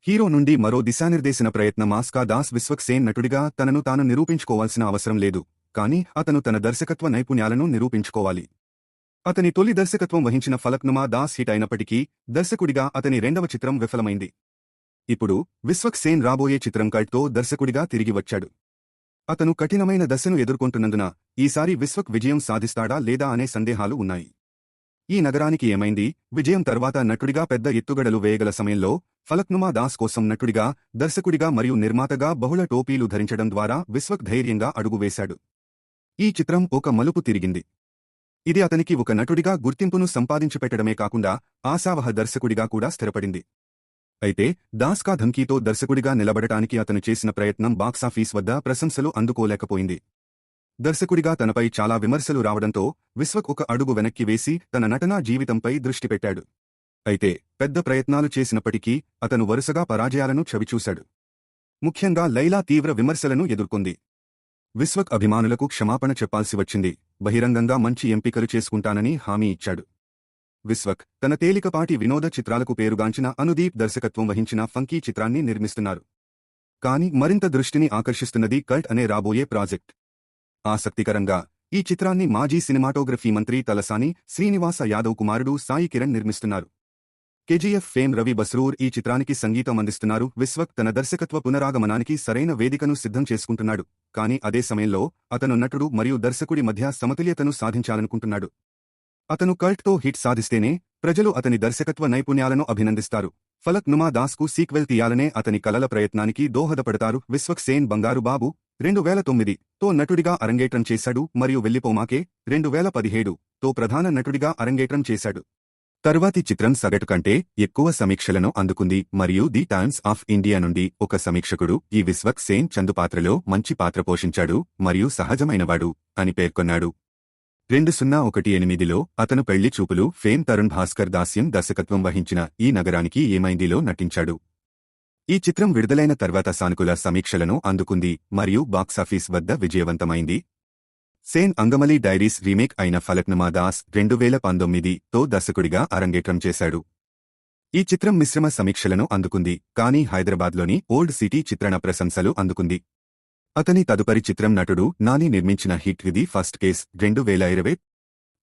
Hero నుండి మరో దిశానిర్దేశన ప్రయత్నం ఆస్కా దాస్ విశ్వక్ సేన్ నటుడిగా తనను తాను నిరూపించుకోవాల్సిన అవసరం లేదు, కానీ అతను తన దర్శకత్వ నైపుణ్యాలను నిరూపించుకోవాలి. అతని తొలి దర్శకత్వం వహించిన ఫలక్నుమా దాస్ హిట్ అయినప్పటికీ దర్శకుడిగా అతని రెండవ చిత్రం విఫలమైంది. ఇప్పుడు విశ్వక్ సేన్ రాబోయే చిత్రం కల్ట్తో దర్శకుడిగా తిరిగి వచ్చాడు. అతను కఠినమైన దశను ఎదుర్కొంటున్నందున ఈసారి విశ్వక్ విజయం సాధిస్తాడా లేదా అనే సందేహాలు ఉన్నాయి. ఈ నగరానికి ఏమైంది విజయం తర్వాత నటుడిగా పెద్ద ఎత్తుగడలు వేయగల సమయంలో ఫలక్నుమా దాస్ కోసం నటుడిగా, దర్శకుడిగా మరియు నిర్మాతగా బహుళ టోపీలు ధరించడం ద్వారా విశ్వక్ ధైర్యంగా అడుగువేశాడు. ఈ చిత్రం ఒక మలుపు తిరిగింది. ఇది అతనికి ఒక నటుడిగా గుర్తింపును సంపాదించిపెట్టడమే కాకుండా ఆశావహ దర్శకుడిగా కూడా స్థిరపడింది. అయితే దాస్ కా ధమ్కీతో దర్శకుడిగా నిలబడటానికి అతను చేసిన ప్రయత్నం బాక్సాఫీస్ వద్ద ప్రశంసలు అందుకోలేకపోయింది. దర్శకుడిగా తనపై చాలా విమర్శలు రావడంతో విశ్వక్ ఒక అడుగు వెనక్కి వేసి తన నటనా జీవితంపై దృష్టి పెట్టాడు. అయితే పెద్ద ప్రయత్నాలు చేసినప్పటికీ అతను వరుసగా పరాజయాలను చవిచూశాడు. ముఖ్యంగా లైలా తీవ్ర విమర్శలను ఎదుర్కొంది. విశ్వక్ అభిమానులకు క్షమాపణ చెప్పాల్సి వచ్చింది, బహిరంగంగా మంచి ఎంపికలు చేసుకుంటానని హామీ ఇచ్చాడు. విశ్వక్ తన తేలికపాటి వినోద చిత్రాలకు పేరుగాంచిన అనుదీప్ దర్శకత్వం వహించిన ఫంకీ చిత్రాన్ని నిర్మిస్తున్నారు. కాని మరింత దృష్టిని ఆకర్షిస్తున్నది కల్ట్ అనే రాబోయే ప్రాజెక్ట్. ఆసక్తికరంగా ఈ చిత్రాన్ని మాజీ సినిమాటోగ్రఫీ మంత్రి తలసాని శ్రీనివాస యాదవ్ కుమారుడు సాయి కిరణ్ నిర్మిస్తున్నారు. కేజీఎఫ్ ఫేమ్ రవి బస్రూర్ ఈ చిత్రానికి సంగీతం అందిస్తున్నారు. విశ్వక్ తన దర్శకత్వ పునరాగమనానికి సరైన వేదికను సిద్ధం చేసుకుంటున్నాడు, కానీ అదే సమయంలో అతను నటుడు మరియు దర్శకుడి మధ్య సమతుల్యతను సాధించాలనుకుంటున్నాడు. అతను కల్ట్తో హిట్ సాధిస్తేనే ప్రజలు అతని దర్శకత్వ నైపుణ్యాలను అభినందిస్తారు. ఫలక్నుమా దాస్కు సీక్వెల్ తీయాలనే అతని కలల ప్రయత్నానికి దోహదపడతారు. విశ్వక్ సేన్ బంగారు బాబు 2009తో నటుడిగా అరంగేట్రం చేశాడు మరియు వెళ్లిపోమాకే 2017తో ప్రధాన నటుడిగా అరంగేట్రం చేశాడు. తర్వాతి చిత్రం సగటు కంటే ఎక్కువ సమీక్షలను అందుకుంది మరియు ది టైమ్స్ ఆఫ్ ఇండియా నుండి ఒక సమీక్షకుడు ఈ విశ్వక్ సేన్ చందు పాత్రలో మంచి పాత్ర పోషించాడు మరియు సహజమైనవాడు అని పేర్కొన్నాడు. 2018లో అతను పెళ్లి చూపులు ఫేమ్ తరుణ్ భాస్కర్ దాస్యం దర్శకత్వం వహించిన ఈ నగరానికి ఏమైందిలో నటించాడు. ఈ చిత్రం విడుదలైన తర్వాత సానుకూల సమీక్షలను అందుకుంది మరియు బాక్సాఫీస్ వద్ద విజయవంతమైంది. సేన్ అంగమలి డైరీస్ రీమేక్ అయిన ఫలక్నుమా దాస్ 2019తో దర్శకుడిగా అరంగేట్రం చేశాడు. ఈ చిత్రం మిశ్రమ సమీక్షలను అందుకుంది, కానీ హైదరాబాద్లోని ఓల్డ్ సిటీ చిత్రణ ప్రశంసలు అందుకుంది. అతని తదుపరి చిత్రం నటుడు నాని నిర్మించిన hit the first case 2020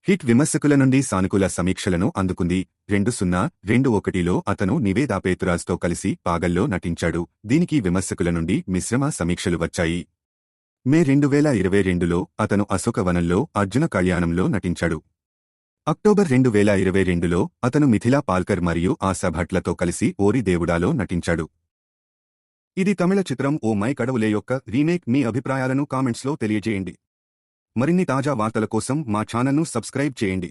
hit విమర్శకుల నుండి సానుకూల సమీక్షలను అందుకుంది. 2021లో అతను నివేదా పేతురాజ్తో కలిసి పాగల్లో నటించాడు, దీనికి విమర్శకుల నుండి మిశ్రమ సమీక్షలు వచ్చాయి. మే 2022లో అతను అశోకవనంలో అర్జున కళ్యాణంలో నటించాడు. అక్టోబర్ 2022లో అతను మిథిలా పాల్కర్ మరియు ఆశా భట్లతో కలిసి ఓరి దేవుడాలో నటించాడు. ఇది తమిళ చిత్రం ఓ మై కడవులే యొక్క రీమేక్. మీ అభిప్రాయాలను కామెంట్స్లో తెలియజేయండి. మరిన్ని తాజా వార్తల కోసం మా ఛానల్ను సబ్స్క్రైబ్ చేయండి.